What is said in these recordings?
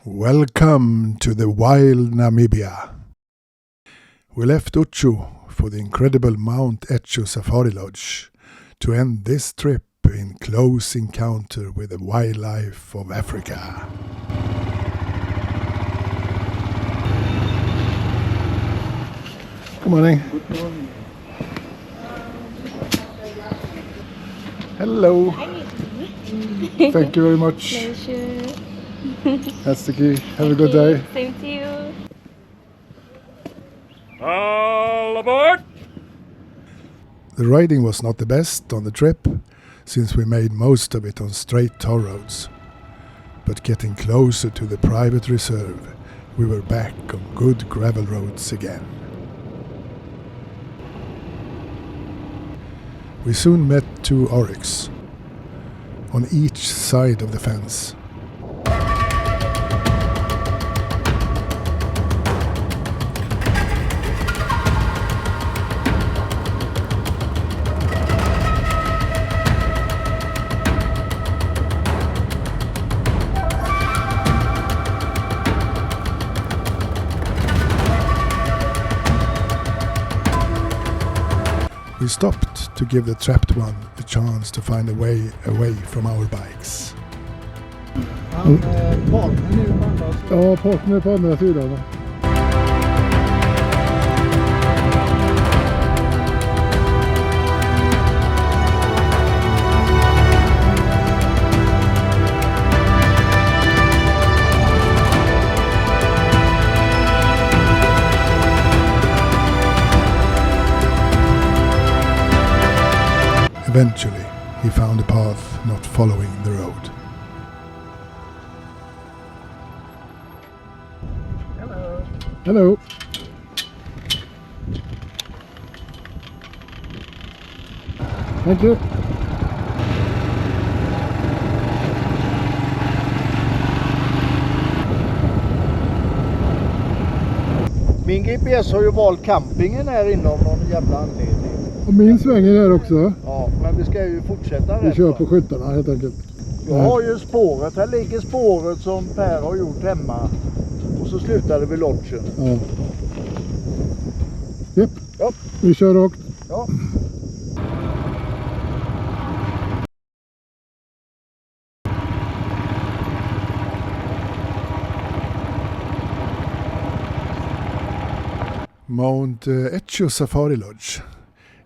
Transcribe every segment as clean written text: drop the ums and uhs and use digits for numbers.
Welcome to the wild Namibia. We left Outjo for the incredible Mount Etjo Safari Lodge to end this trip in close encounter with the wildlife of Africa. Good morning. Good morning. Hello. Thank you very much. Pleasure. That's the key. Have a good day. Same to you. All aboard! The riding was not the best on the trip, since we made most of it on straight tar roads. But getting closer to the private reserve, we were back on good gravel roads again. We soon met two oryx on each side of the fence. We stopped to give the trapped one a chance to find a way away from our bikes. Ja, partner på andra sidan. Eventually, he found a path not following the road. Hello. Hello. Thank you. Min GPS har ju valt campingen här inne av någon jävla anledning. Och min svänger där också. Ja, men vi ska ju fortsätta Vi rätt. kör på skyttarna helt enkelt. Jag har ju spåret. Här ligger spåret som Per har gjort hemma. Och så slutade vi lodgen. Ja. Japp. Ja. Vi kör rakt. Ja. Mount Etjo Safari Lodge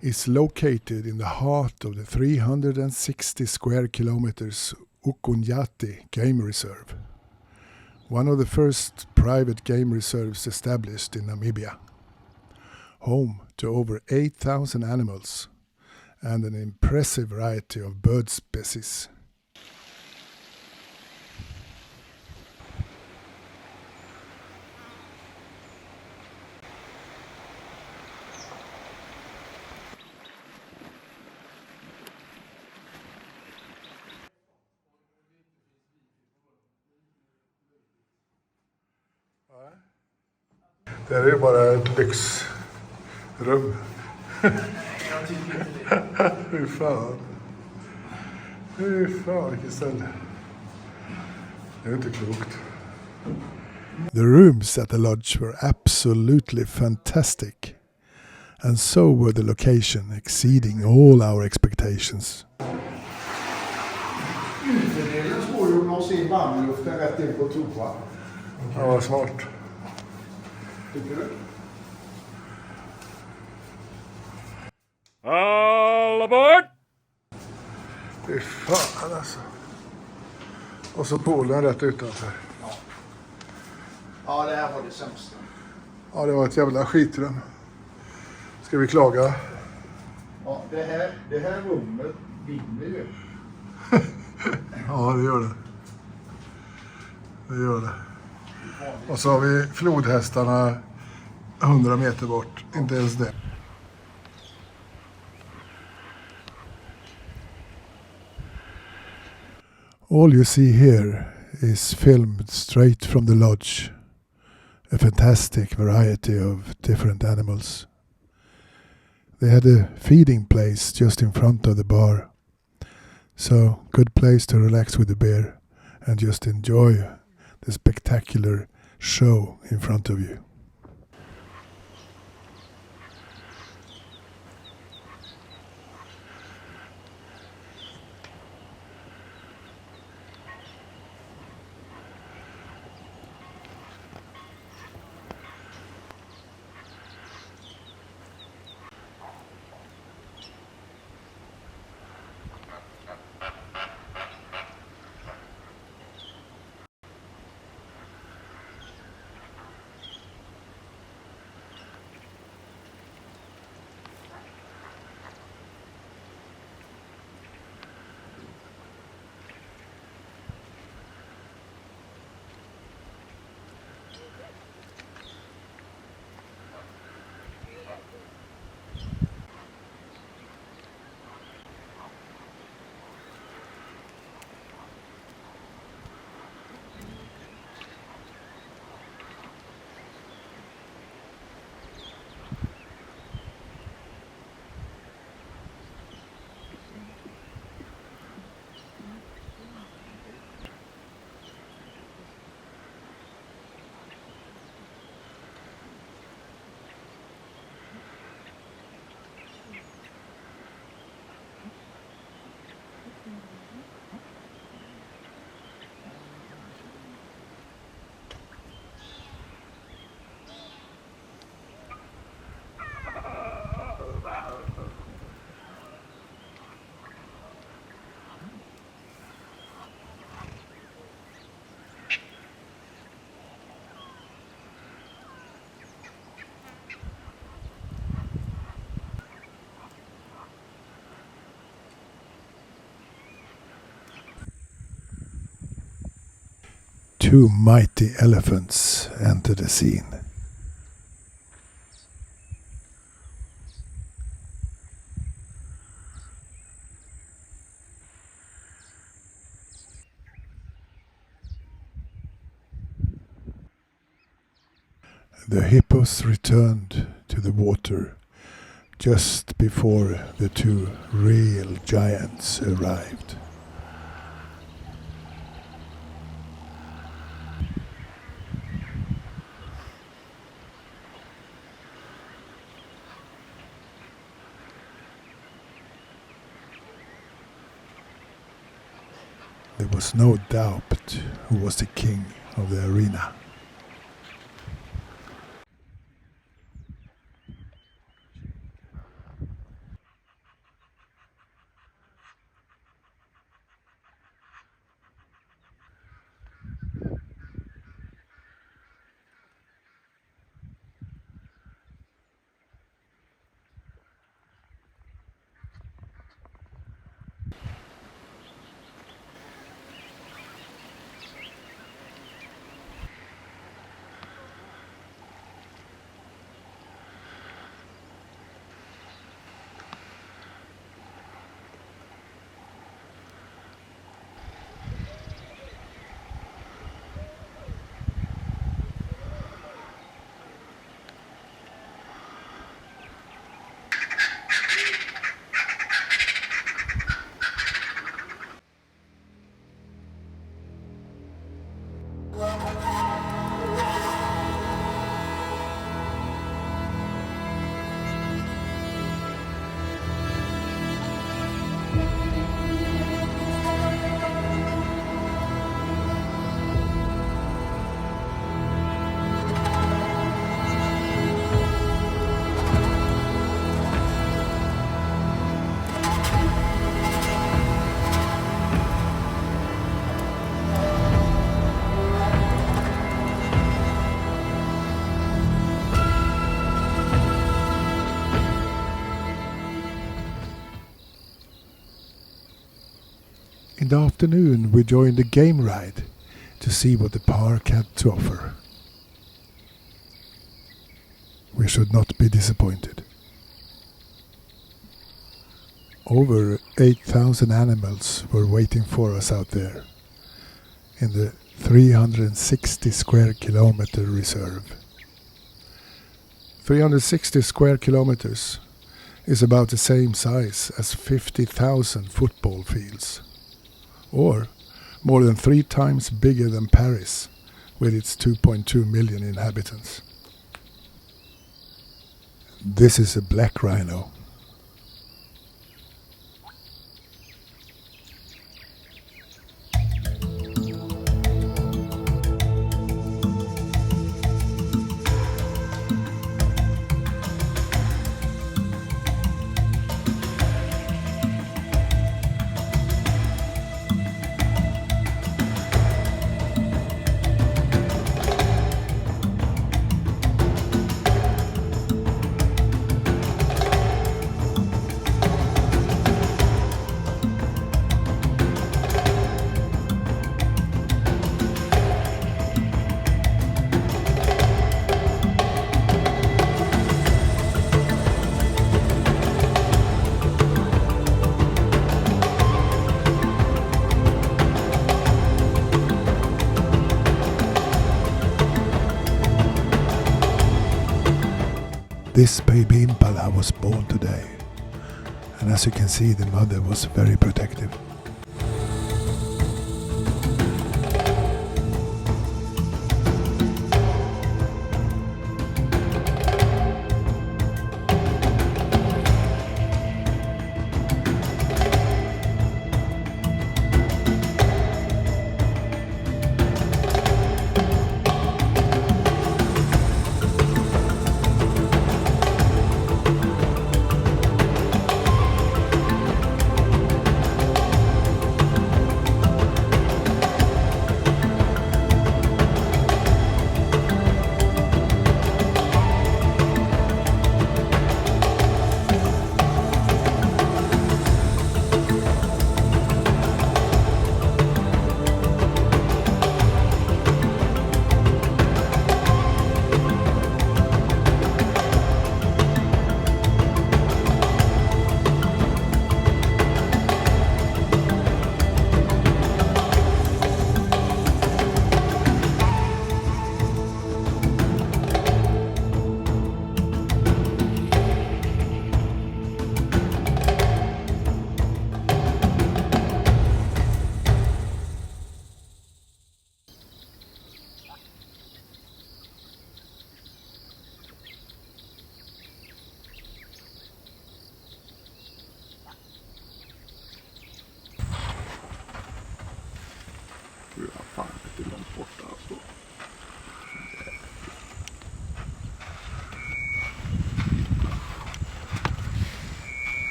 is located in the heart of the 360 square kilometers Okonjati Game Reserve, one of the first private game reserves established in Namibia, home to over 8,000 animals and an impressive variety of bird species. Det här är ju bara ett lyxrum. Fy fan. Fy fan vilket ställe. Det är inte klokt. The rooms at the lodge were absolutely fantastic. And so were the location, exceeding all our expectations. Utedelen står ju med sin varmluften rätt in på toa. Ja, vad smart. Tycker du? All aboard! Fy fan alltså. Och så poolen rätt utanför. Ja, det här var det sämsta. Ja, det var ett jävla skitrum. Ska vi klaga? Ja, det här rummet vinner ju. Ja, det gör det. Det gör det. Och så har vi flodhästarna 100 meter bort. Inte ens det. All you see here is filmed straight from the lodge. A fantastic variety of different animals. They had a feeding place just in front of the bar. So, good place to relax with the beer and just enjoy the spectacular show in front of you. Two mighty elephants enter the scene. The hippos returned to the water just before the two real giants arrived. There was no doubt who was the king of the arena. In the afternoon we joined a game ride to see what the park had to offer. We should not be disappointed. Over 8,000 animals were waiting for us out there in the 360 square kilometer reserve. 360 square kilometers is about the same size as 50,000 football fields, or more than 3 times bigger than Paris, with its 2.2 million inhabitants. This is a black rhino. This baby impala was born today, and as you can see, the mother was very protective.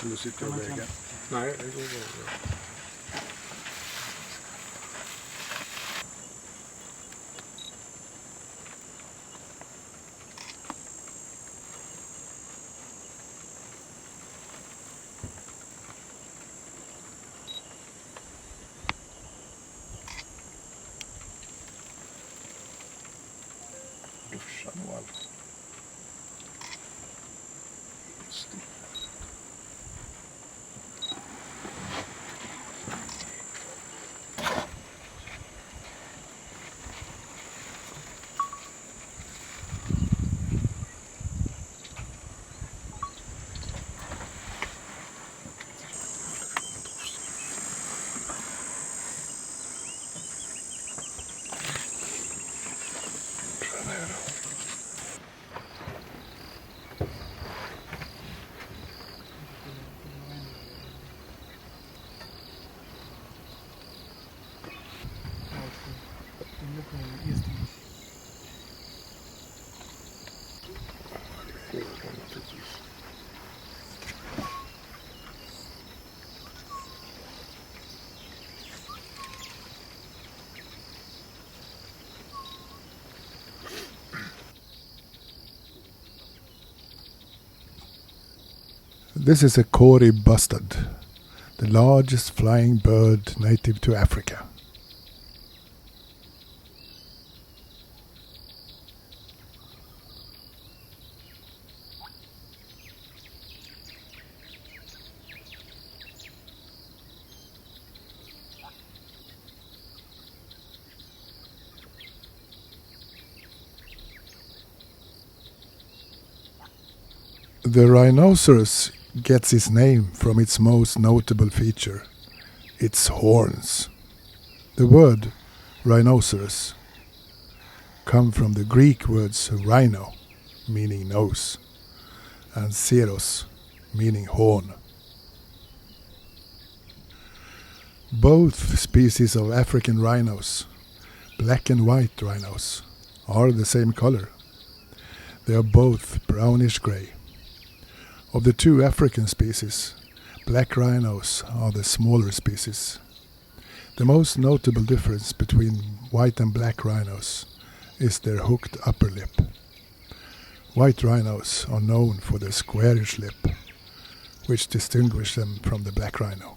Eller sitter jag och vägen? Nej, det går bra. Duscha nog allt. This is a Kori bustard, the largest flying bird native to Africa. The rhinoceros gets its name from its most notable feature, its horns. The word rhinoceros comes from the Greek words rhino, meaning nose, and ceros, meaning horn. Both species of African rhinos, black and white rhinos, are the same color. They are both brownish gray. Of the two African species, black rhinos are the smaller species. The most notable difference between white and black rhinos is their hooked upper lip. White rhinos are known for their squarish lip, which distinguishes them from the black rhino.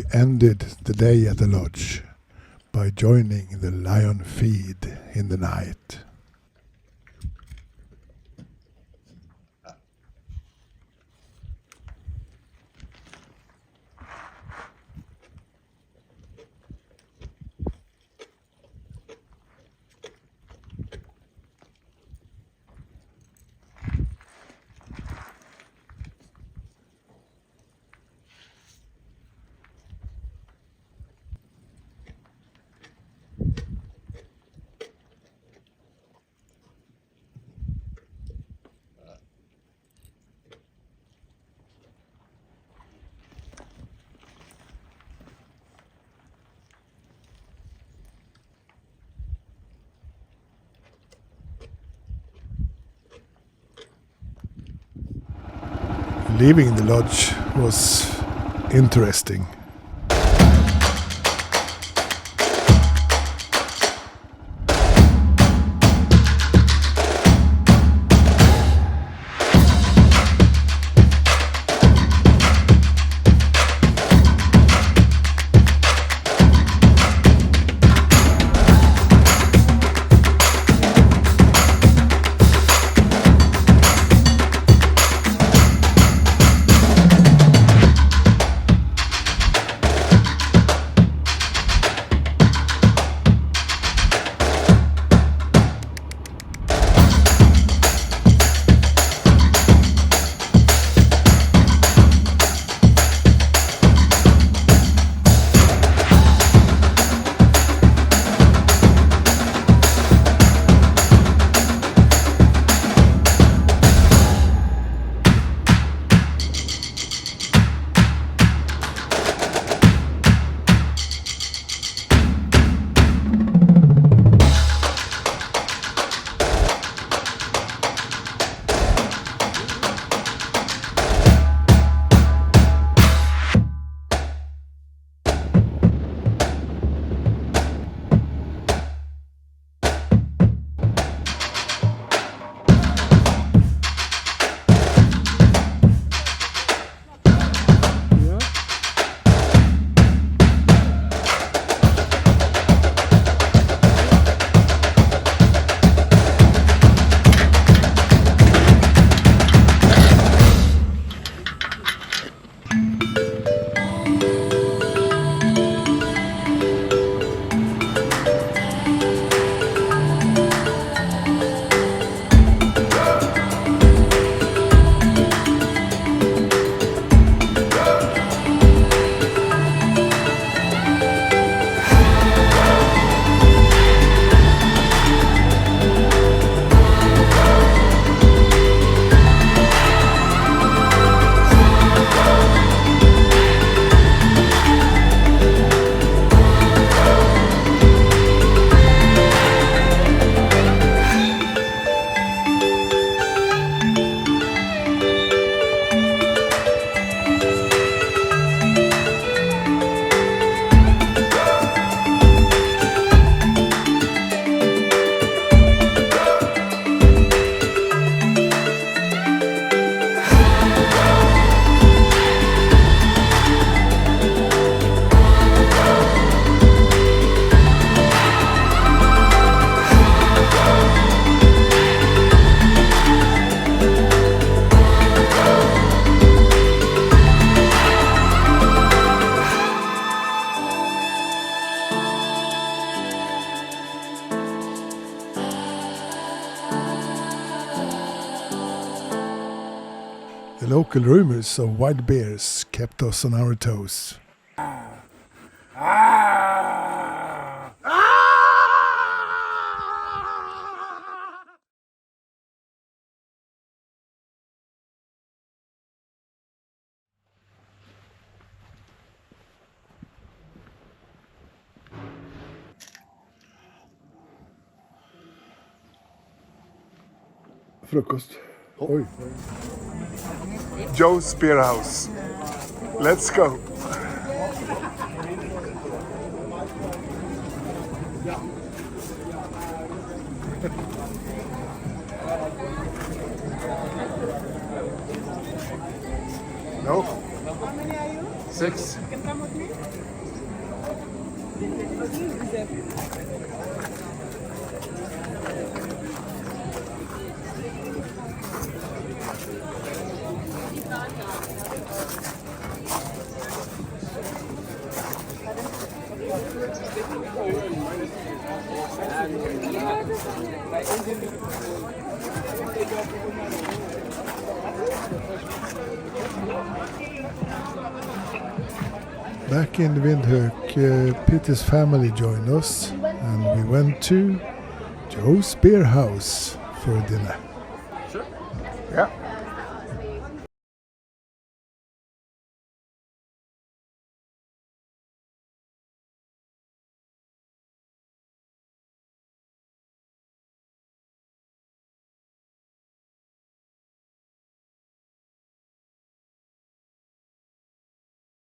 we ended the day at the lodge by joining the lion feed in the night. Leaving the lodge was interesting. The local rumors of wild bears kept us on our toes. Frukost. Oj. Joe's Beerhouse. Let's go. No? 6. Back in Windhoek, Peter's family joined us and we went to Joe's Beerhouse for dinner. Yeah.